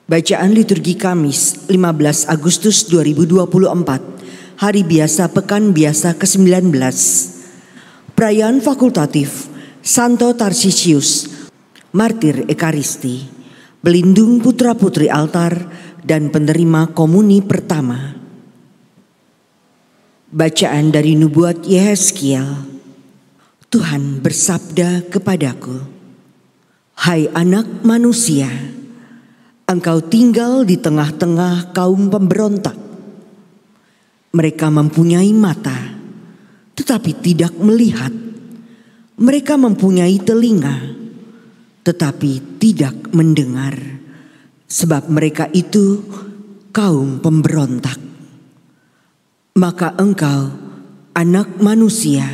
Bacaan liturgi Kamis 15 Agustus 2024, Hari Biasa Pekan Biasa ke-19. Perayaan fakultatif Santo Tarsisius, Martir Ekaristi, pelindung putra-putri altar dan penerima komuni pertama. Bacaan dari Nubuat Yehezkiel. Tuhan bersabda kepadaku, "Hai anak manusia, engkau tinggal di tengah-tengah kaum pemberontak. Mereka mempunyai mata, tetapi tidak melihat. Mereka mempunyai telinga, tetapi tidak mendengar. Sebab mereka itu kaum pemberontak. Maka engkau, anak manusia,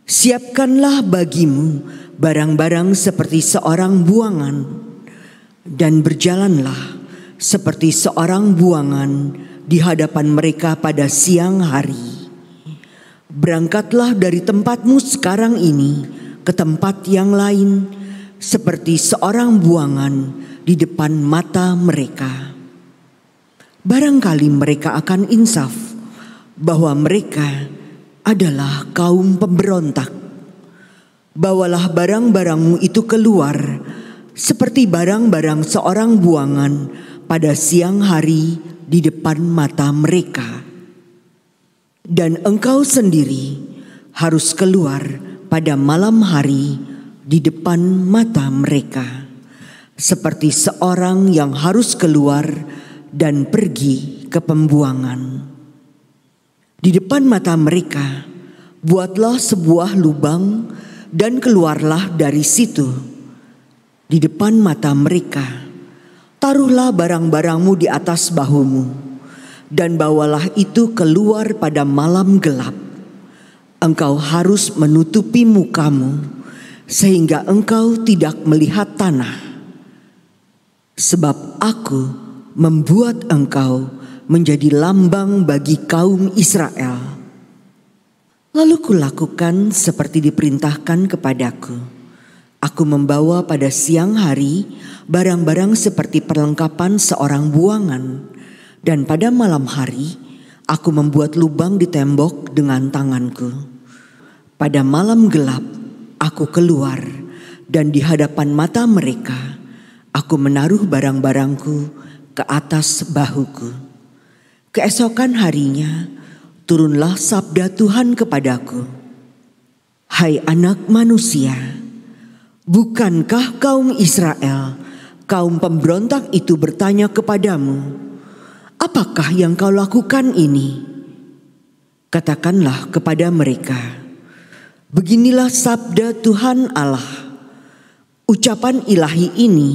siapkanlah bagimu barang-barang seperti seorang buangan, dan berjalanlah seperti seorang buangan di hadapan mereka pada siang hari. Berangkatlah dari tempatmu sekarang ini ke tempat yang lain, seperti seorang buangan di depan mata mereka. Barangkali mereka akan insaf bahwa mereka adalah kaum pemberontak. Bawalah barang-barangmu itu keluar seperti barang-barang seorang buangan pada siang hari di depan mata mereka. Dan engkau sendiri harus keluar pada malam hari di depan mata mereka, seperti seorang yang harus keluar dan pergi ke pembuangan. Di depan mata mereka, buatlah sebuah lubang dan keluarlah dari situ. Di depan mata mereka, taruhlah barang-barangmu di atas bahumu, dan bawalah itu keluar pada malam gelap. Engkau harus menutupi mukamu, sehingga engkau tidak melihat tanah. Sebab aku membuat engkau menjadi lambang bagi kaum Israel." Lalu kulakukan seperti diperintahkan kepadaku. Aku membawa pada siang hari barang-barang seperti perlengkapan seorang buangan, dan pada malam hari aku membuat lubang di tembok dengan tanganku. Pada malam gelap aku keluar, dan di hadapan mata mereka aku menaruh barang-barangku ke atas bahuku. Keesokan harinya turunlah sabda Tuhan kepadaku, "Hai anak manusia, bukankah kaum Israel, kaum pemberontak itu bertanya kepadamu, apakah yang kau lakukan ini? Katakanlah kepada mereka, beginilah sabda Tuhan Allah. Ucapan ilahi ini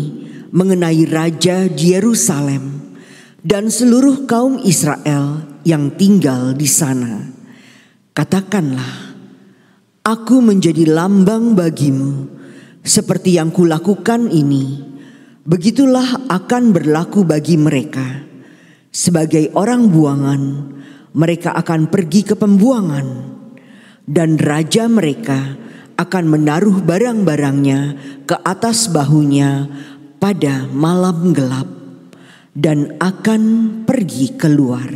mengenai Raja di Yerusalem dan seluruh kaum Israel yang tinggal di sana. Katakanlah, aku menjadi lambang bagimu, seperti yang kulakukan ini, begitulah akan berlaku bagi mereka. Sebagai orang buangan, mereka akan pergi ke pembuangan, dan raja mereka akan menaruh barang-barangnya ke atas bahunya pada malam gelap, dan akan pergi keluar.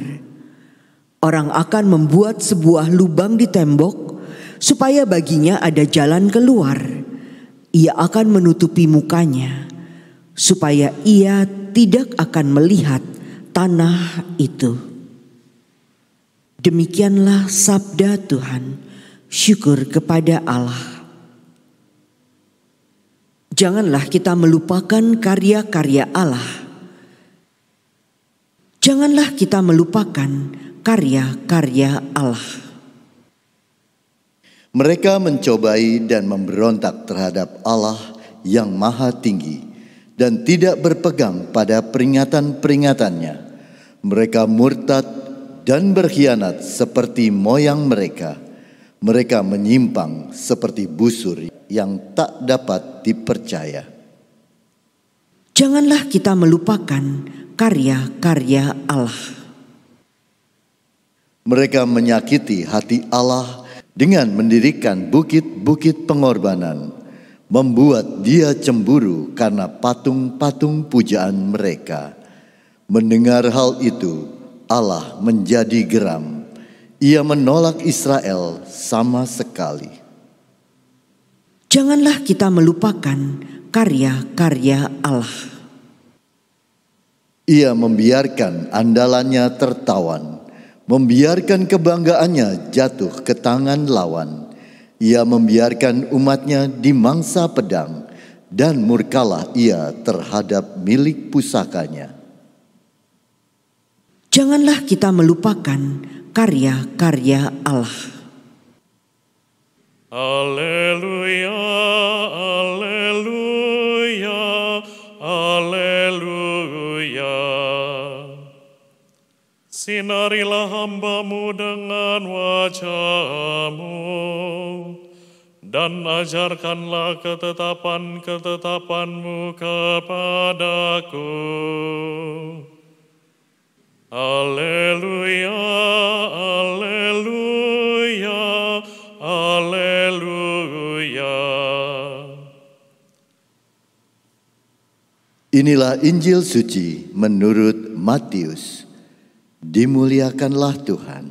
Orang akan membuat sebuah lubang di tembok supaya baginya ada jalan keluar. Ia akan menutupi mukanya supaya ia tidak akan melihat tanah itu." Demikianlah sabda Tuhan. Syukur kepada Allah. Janganlah kita melupakan karya-karya Allah. Janganlah kita melupakan karya-karya Allah. Mereka mencobai dan memberontak terhadap Allah yang Maha Tinggi dan tidak berpegang pada peringatan-peringatannya. Mereka murtad dan berkhianat seperti moyang mereka. Mereka menyimpang seperti busur yang tak dapat dipercaya. Janganlah kita melupakan karya-karya Allah. Mereka menyakiti hati Allah dengan mendirikan bukit-bukit pengorbanan. membuat dia cemburu karena patung-patung pujaan mereka. Mendengar hal itu, Allah menjadi geram. Ia menolak Israel sama sekali. Janganlah kita melupakan karya-karya Allah. Ia membiarkan andalannya tertawan, membiarkan kebanggaannya jatuh ke tangan lawan. Ia membiarkan umatnya dimangsa pedang, dan murkalah ia terhadap milik pusakanya. Janganlah kita melupakan karya-karya Allah. Haleluya, haleluya, haleluya. Sinarilah hamba-Mu dengan wajah-Mu, dan ajarkanlah ketetapan-ketetapan-Mu kepadaku. Haleluya, haleluya, haleluya. Inilah Injil suci menurut Matius. Dimuliakanlah Tuhan.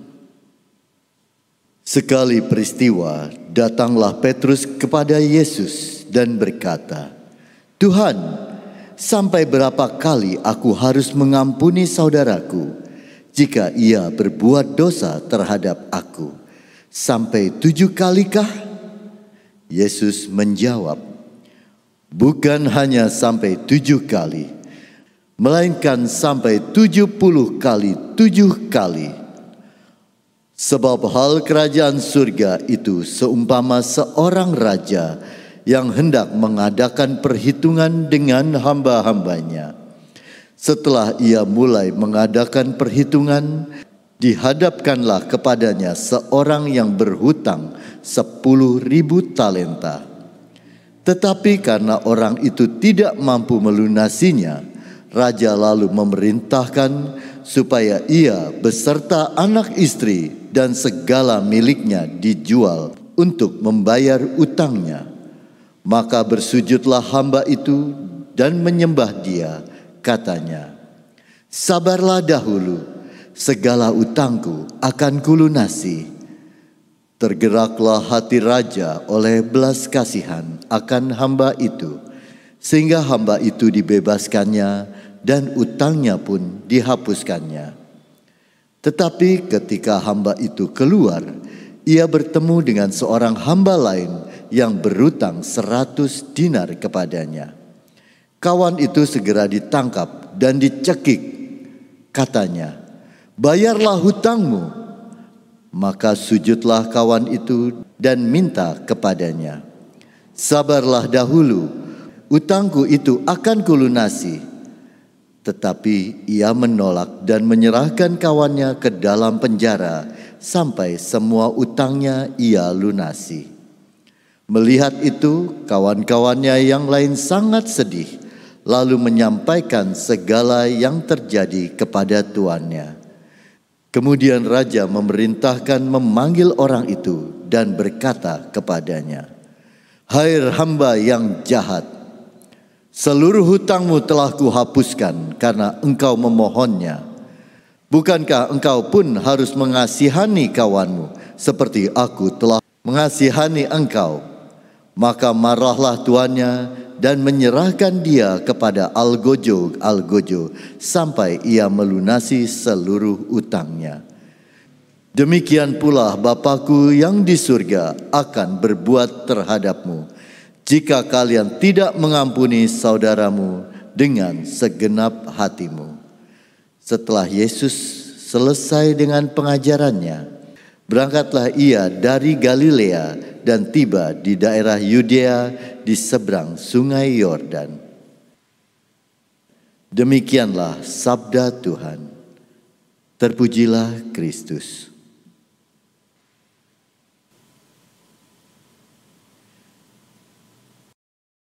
Sekali peristiwa, datanglah Petrus kepada Yesus dan berkata, "Tuhan, sampai berapa kali aku harus mengampuni saudaraku jika ia berbuat dosa terhadap aku? Sampai 7 kalikah?" Yesus menjawab, "Bukan hanya sampai 7 kali, melainkan sampai 70 kali 7 kali. Sebab hal kerajaan surga itu seumpama seorang raja yang hendak mengadakan perhitungan dengan hamba-hambanya. Setelah ia mulai mengadakan perhitungan, dihadapkanlah kepadanya seorang yang berhutang 10.000 talenta. Tetapi karena orang itu tidak mampu melunasinya, raja lalu memerintahkan supaya ia beserta anak istri dan segala miliknya dijual untuk membayar utangnya. Maka bersujudlah hamba itu dan menyembah dia, katanya, 'Sabarlah dahulu, segala utangku akan kulunasi.' Tergeraklah hati raja oleh belas kasihan akan hamba itu, sehingga hamba itu dibebaskannya dan utangnya pun dihapuskannya. Tetapi ketika hamba itu keluar, ia bertemu dengan seorang hamba lain yang berutang 100 dinar kepadanya. Kawan itu segera ditangkap dan dicekik. Katanya, 'Bayarlah hutangmu.' Maka sujudlah kawan itu dan minta kepadanya, 'Sabarlah dahulu, utangku itu akan kulunasi.' Tetapi ia menolak dan menyerahkan kawannya ke dalam penjara sampai semua utangnya ia lunasi. Melihat itu, kawan-kawannya yang lain sangat sedih, lalu menyampaikan segala yang terjadi kepada tuannya. Kemudian raja memerintahkan memanggil orang itu dan berkata kepadanya, 'Hai hamba yang jahat, seluruh hutangmu telah kuhapuskan karena engkau memohonnya. Bukankah engkau pun harus mengasihani kawanmu seperti aku telah mengasihani engkau?' Maka marahlah tuannya dan menyerahkan dia kepada algojo sampai ia melunasi seluruh utangnya. Demikian pula Bapa-Ku yang di surga akan berbuat terhadapmu, jika kalian tidak mengampuni saudaramu dengan segenap hatimu." Setelah Yesus selesai dengan pengajarannya, berangkatlah ia dari Galilea dan tiba di daerah Yudea di seberang sungai Yordan. Demikianlah sabda Tuhan. Terpujilah Kristus.